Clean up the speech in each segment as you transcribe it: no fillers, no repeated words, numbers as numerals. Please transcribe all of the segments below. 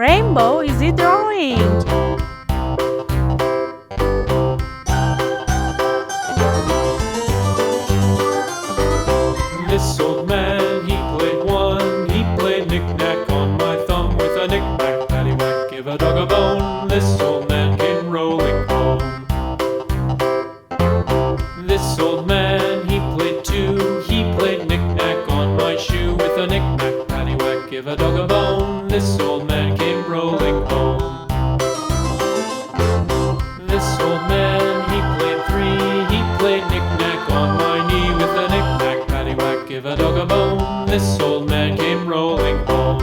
rainbow is he drawing? This old man, he played one. He played knick-knack on my thumb with a knick-knack, paddywhack, give a dog a bone. This old man came rolling home. This old man, he played two. He played knick-knack on my shoe with a knick-knack, paddywhack, give a dog a bone. This old man came rolling home. This old man, he played three. He played knick-knack on my knee with a knick-knack, paddywhack, give a dog a bone. This old man came rolling home.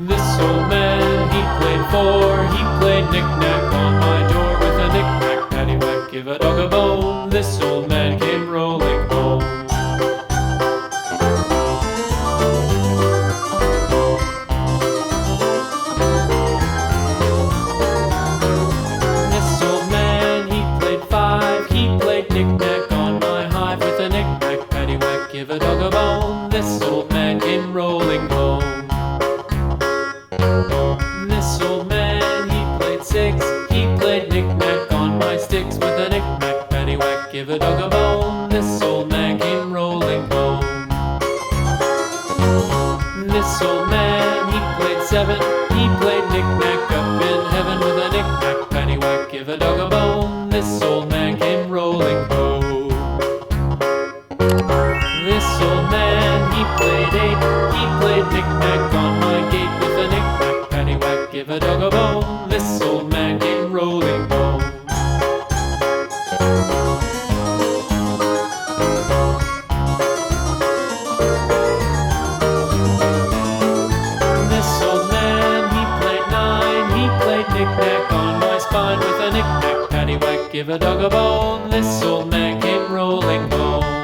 This old man, he played four. He played knick-knack on my door with a knick-knack, paddywhack, give a dog a bone. This old man came rolling home. This old man, he played five. He played knick-knack on my hive with a knick-knack, paddywhack, give a dog a bone. This old man came rolling home. This old man, he played six. He played knick-knack on my sticks with a knick-knack, paddywhack, give a dog a bone. This old man came rolling home. This old man, he played seven. He played knick-knack up in heaven with a knick-knack, paddywhack, give a dog a bone. This old man came rolling home. This old man, he played eight. He played knick-knack on my gate with a knick-knack, paddywhack, give a dog a bone. This old man came rolling home. This old man, he played nine. He played knick-knack on my spine with a knick-knack, paddywhack, give a dog a bone. This old man came rolling home.